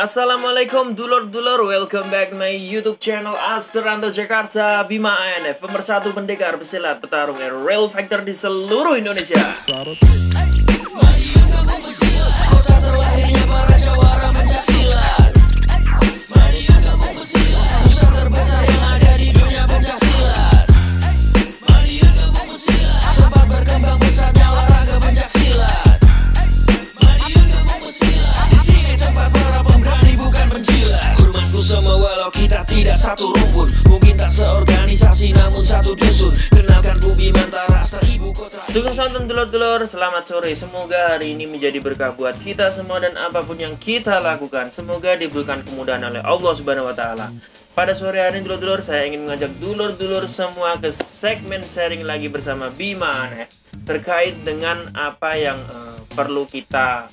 Assalamualaikum dulur-dulur, welcome back my YouTube channel Asteranto Jakarta Bima ANF, pemersatu pendekar pesilat petarung Real Fighter di seluruh Indonesia. Tidak satu rumpun, mungkin tak seorganisasi namun satu dusun. Kenalkan Bumi Mantara, ibu kota. Sugeng sonten dulur-dulur, selamat sore. Semoga hari ini menjadi berkah buat kita semua dan apapun yang kita lakukan, semoga diberikan kemudahan oleh Allah Subhanahu wa taala. Pada sore hari ini dulur-dulur, saya ingin mengajak dulur-dulur semua ke segmen sharing lagi bersama Bima ANF terkait dengan apa yang perlu kita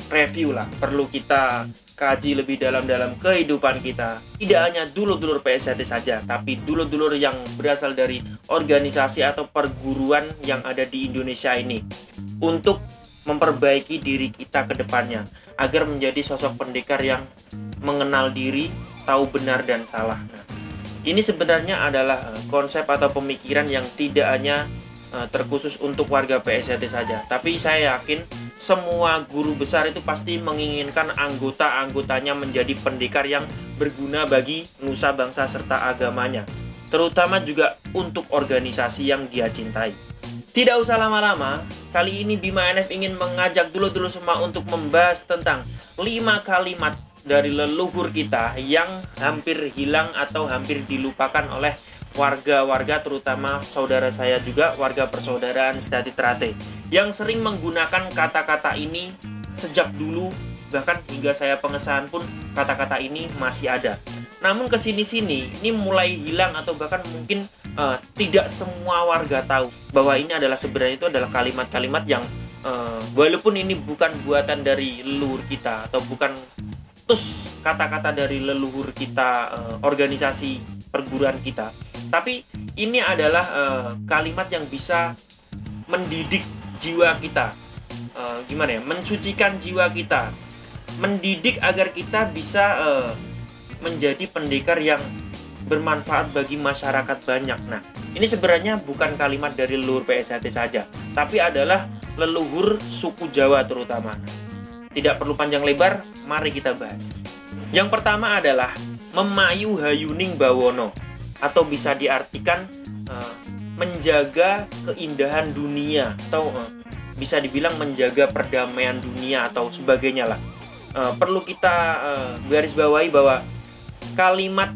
review lah, perlu kita kaji lebih dalam kehidupan kita. Tidak hanya dulur-dulur PSHT saja, tapi dulur-dulur yang berasal dari organisasi atau perguruan yang ada di Indonesia ini, untuk memperbaiki diri kita ke depannya agar menjadi sosok pendekar yang mengenal diri, tahu benar dan salah. Nah, ini sebenarnya adalah konsep atau pemikiran yang tidak hanya terkhusus untuk warga PSHT saja, tapi saya yakin semua guru besar itu pasti menginginkan anggota-anggotanya menjadi pendekar yang berguna bagi nusa bangsa serta agamanya, terutama juga untuk organisasi yang dia cintai. Tidak usah lama-lama, kali ini Bima ANF ingin mengajak dulur-dulur semua untuk membahas tentang 5 kalimat dari leluhur kita yang hampir hilang atau hampir dilupakan oleh warga-warga, terutama saudara saya juga, warga persaudaraan Sedatit Trate, yang sering menggunakan kata-kata ini sejak dulu, bahkan hingga saya pengesahan pun kata-kata ini masih ada. Namun kesini-sini ini mulai hilang atau bahkan mungkin tidak semua warga tahu bahwa ini adalah sebenarnya itu adalah kalimat-kalimat yang walaupun ini bukan buatan dari leluhur kita atau bukan kata-kata dari leluhur kita, organisasi perguruan kita, tapi ini adalah kalimat yang bisa mendidik jiwa kita, mensucikan jiwa kita, mendidik agar kita bisa menjadi pendekar yang bermanfaat bagi masyarakat banyak. Nah, ini sebenarnya bukan kalimat dari leluhur PSHT saja, tapi adalah leluhur suku Jawa terutama. Tidak perlu panjang lebar, mari kita bahas. Yang pertama adalah memayu hayuning bawono, atau bisa diartikan menjaga keindahan dunia, atau bisa dibilang menjaga perdamaian dunia atau sebagainya lah. Perlu kita garis bawahi bahwa kalimat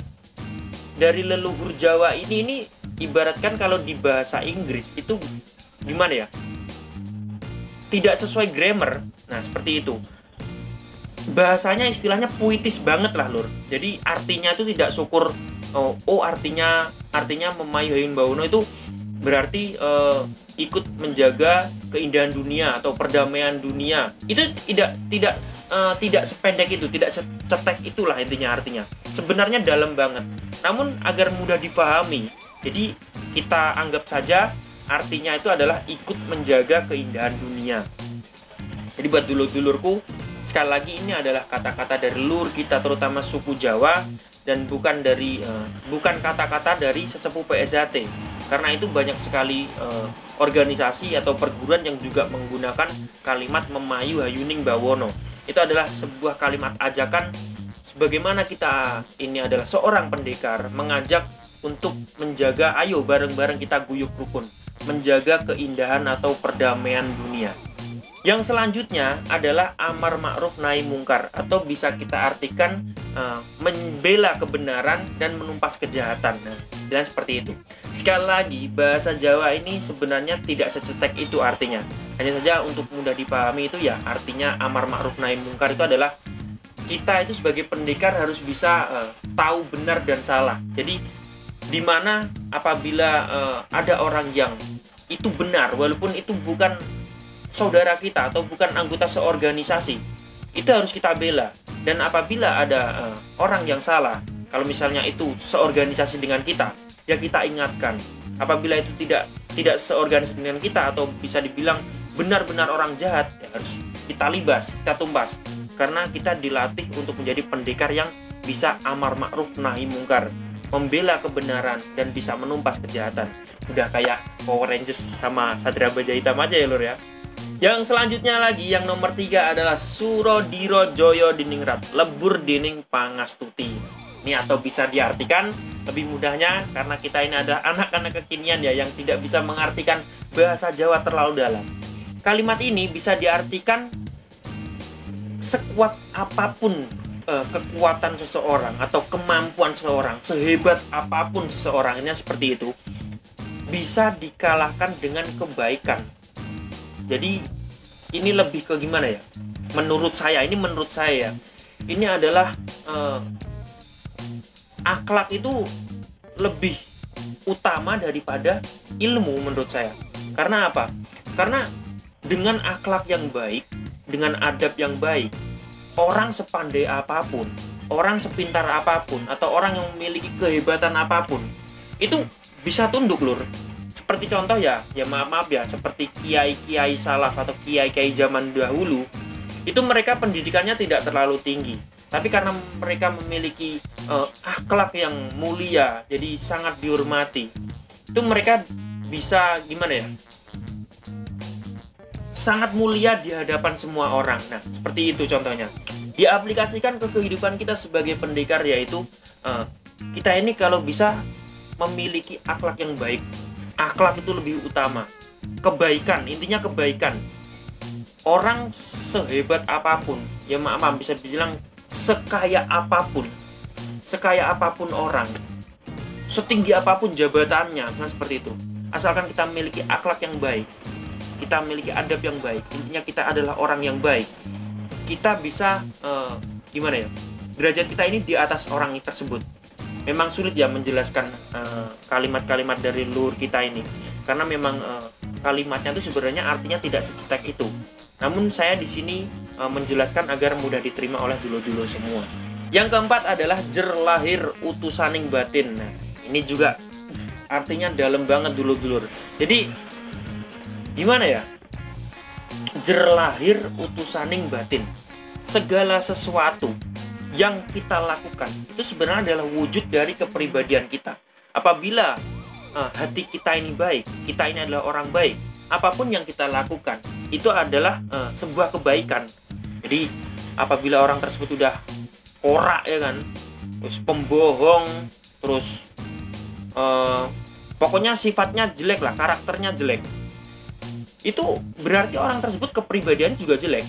dari leluhur Jawa ini ibaratkan kalau di bahasa Inggris itu gimana ya? Tidak sesuai grammar. Nah, seperti itu. Bahasanya istilahnya puitis banget lah, Lur. Jadi artinya itu tidak syukur. Artinya memayu hayuning bawono itu berarti ikut menjaga keindahan dunia atau perdamaian dunia. Itu tidak sependek itu, tidak secetek itulah intinya artinya. Sebenarnya dalam banget. Namun agar mudah dipahami, jadi kita anggap saja artinya itu adalah ikut menjaga keindahan dunia. Jadi buat dulur-dulurku, sekali lagi ini adalah kata-kata dari leluhur kita terutama suku Jawa, dan bukan kata-kata dari sesepuh PSHT. Karena itu banyak sekali organisasi atau perguruan yang juga menggunakan kalimat memayu hayuning bawono. Itu adalah sebuah kalimat ajakan sebagaimana kita ini adalah seorang pendekar, mengajak untuk menjaga, ayo bareng-bareng kita guyup rukun, menjaga keindahan atau perdamaian dunia. Yang selanjutnya adalah amar ma'ruf nahi mungkar, atau bisa kita artikan membela kebenaran dan menumpas kejahatan. Nah, istilahnya seperti itu. Sekali lagi, bahasa Jawa ini sebenarnya tidak secetek itu artinya. Hanya saja untuk mudah dipahami itu ya, artinya amar ma'ruf nahi mungkar itu adalah kita itu sebagai pendekar harus bisa tahu benar dan salah. Jadi dimana apabila ada orang yang itu benar, walaupun itu bukan saudara kita atau bukan anggota seorganisasi, itu harus kita bela. Dan apabila ada orang yang salah, kalau misalnya itu seorganisasi dengan kita, ya kita ingatkan. Apabila itu tidak seorganisasi dengan kita atau bisa dibilang benar-benar orang jahat, ya harus kita libas, kita tumpas. karena kita dilatih untuk menjadi pendekar yang bisa amar ma'ruf nahi mungkar, membela kebenaran dan bisa menumpas kejahatan. Udah kayak Power Rangers sama Satria Baja Hitam aja ya lur ya. Yang selanjutnya lagi, yang nomor 3 adalah Surodiro Joyo Diningrat, lebur dining pangastuti. Ini atau bisa diartikan lebih mudahnya, karena kita ini ada anak-anak kekinian ya yang tidak bisa mengartikan bahasa Jawa terlalu dalam. Kalimat ini bisa diartikan sekuat apapun kekuatan seseorang atau kemampuan seseorang, sehebat apapun seseorang, ini seperti itu, bisa dikalahkan dengan kebaikan. Jadi ini lebih ke gimana ya? Menurut saya ini adalah akhlak itu lebih utama daripada ilmu menurut saya. Karena apa? Karena dengan akhlak yang baik, dengan adab yang baik, orang sepandai apapun, orang sepintar apapun, atau orang yang memiliki kehebatan apapun, itu bisa tunduk lur. Seperti contoh ya maaf ya, seperti kiai-kiai salaf atau kiai-kiai zaman dahulu, itu mereka pendidikannya tidak terlalu tinggi, tapi karena mereka memiliki akhlak yang mulia, jadi sangat dihormati, itu mereka bisa gimana ya, sangat mulia di hadapan semua orang. Nah seperti itu contohnya, diaplikasikan ke kehidupan kita sebagai pendekar, yaitu kita ini kalau bisa memiliki akhlak yang baik. Akhlak itu lebih utama. Kebaikan, intinya kebaikan. Orang sehebat apapun, ya maaf bisa dibilang sekaya apapun orang, setinggi apapun jabatannya, nah seperti itu. Asalkan kita memiliki akhlak yang baik, kita memiliki adab yang baik, intinya kita adalah orang yang baik, kita bisa gimana ya? Derajat kita ini di atas orang tersebut. Memang sulit ya menjelaskan kalimat-kalimat dari luhur kita ini, karena memang kalimatnya itu sebenarnya artinya tidak secetek itu. Namun saya di sini menjelaskan agar mudah diterima oleh dulur-dulur semua. Yang keempat adalah jer lahir utusaning batin. Nah, ini juga artinya dalam banget dulur-dulur. Jadi gimana ya? Jer lahir utusaning batin. Segala sesuatu yang kita lakukan itu sebenarnya adalah wujud dari kepribadian kita. Apabila hati kita ini baik, kita ini adalah orang baik, apapun yang kita lakukan itu adalah sebuah kebaikan. Jadi apabila orang tersebut udah korak ya kan, terus pembohong, terus pokoknya sifatnya jelek lah, karakternya jelek, itu berarti orang tersebut kepribadian juga jelek.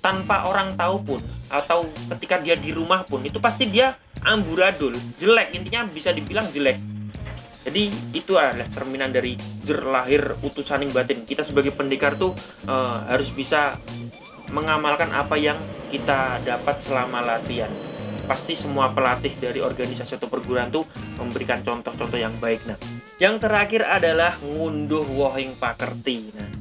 Tanpa orang tahu pun, atau ketika dia di rumah pun, itu pasti dia amburadul, jelek, intinya bisa dibilang jelek. Jadi itu adalah cerminan dari jer lahir utusaning batin. Kita sebagai pendekar tuh harus bisa mengamalkan apa yang kita dapat selama latihan. Pasti semua pelatih dari organisasi atau perguruan tuh memberikan contoh-contoh yang baik. Nah, yang terakhir adalah ngunduh wohing pakerti. Nah,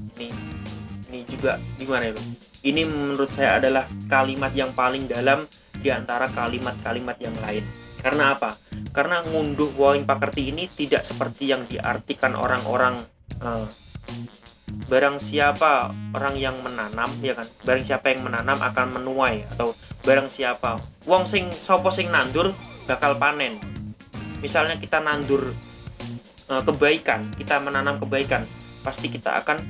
ini juga gimana ya, ini menurut saya adalah kalimat yang paling dalam di antara kalimat-kalimat yang lain. Karena apa? Karena ngunduh wohing pakerti ini tidak seperti yang diartikan orang-orang barang siapa orang yang menanam, ya kan? Barang siapa yang menanam akan menuai, atau barang siapa wong sing sapa sing nandur bakal panen. Misalnya kita nandur kebaikan, kita menanam kebaikan, pasti kita akan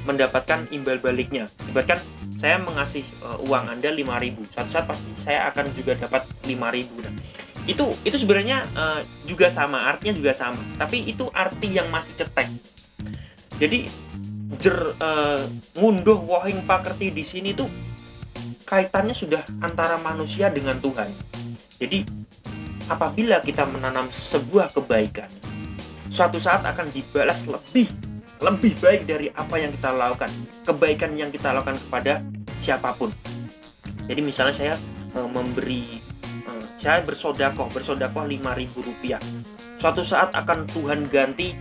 mendapatkan imbal baliknya. Ibaratkan saya mengasih uang Anda 5.000, suatu saat pasti saya akan juga dapat 5.000. Nah, itu sebenarnya juga sama, artinya juga sama, tapi itu arti yang masih cetek. Jadi ngunduh wohing pakerti di sini tuh kaitannya sudah antara manusia dengan Tuhan. Jadi apabila kita menanam sebuah kebaikan, suatu saat akan dibalas lebih baik dari apa yang kita lakukan, kebaikan yang kita lakukan kepada siapapun. Jadi misalnya saya saya bersodakoh 5.000 rupiah, suatu saat akan Tuhan ganti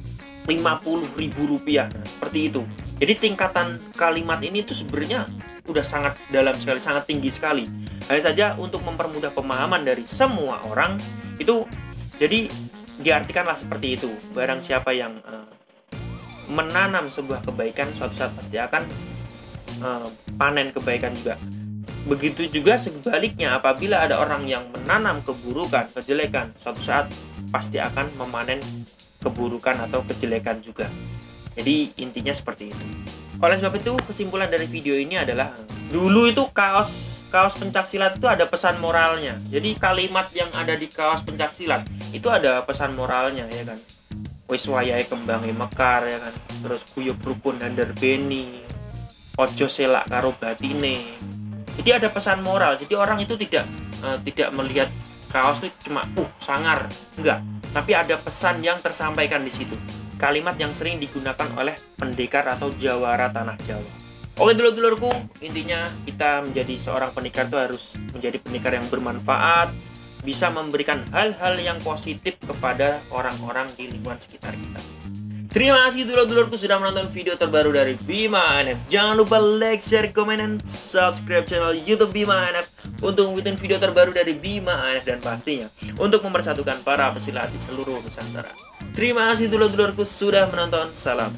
50.000 rupiah. Nah, seperti itu. Jadi tingkatan kalimat ini tuh sebenarnya udah sangat dalam sekali, sangat tinggi sekali. Hanya saja untuk mempermudah pemahaman dari semua orang itu, jadi diartikanlah seperti itu. Barang siapa yang menanam sebuah kebaikan, suatu saat pasti akan panen kebaikan juga. Begitu juga sebaliknya, apabila ada orang yang menanam keburukan, kejelekan, suatu saat pasti akan memanen keburukan atau kejelekan juga. Jadi intinya seperti itu. Oleh sebab itu, kesimpulan dari video ini adalah dulu itu kaos pencaksilat itu ada pesan moralnya. Jadi kalimat yang ada di kaos pencaksilat itu ada pesan moralnya, ya kan. Wis wayahe kembange mekar, ya kan. Terus guyub rukun handar beni, ojo selak karo batine. Jadi ada pesan moral. Jadi orang itu tidak melihat kaos itu cuma sangar, enggak. Tapi ada pesan yang tersampaikan di situ. Kalimat yang sering digunakan oleh pendekar atau jawara tanah Jawa. Oke dulur-dulurku, intinya kita menjadi seorang pendekar itu harus menjadi pendekar yang bermanfaat, bisa memberikan hal-hal yang positif kepada orang-orang di lingkungan sekitar kita. Terima kasih dulur-dulurku sudah menonton video terbaru dari Bima NF. Jangan lupa like, share, komen, dan subscribe channel YouTube Bima NF untuk ngikutin video terbaru dari Bima NF, dan pastinya untuk mempersatukan para pesilat di seluruh Nusantara. Terima kasih dulur-dulurku sudah menonton. Salam.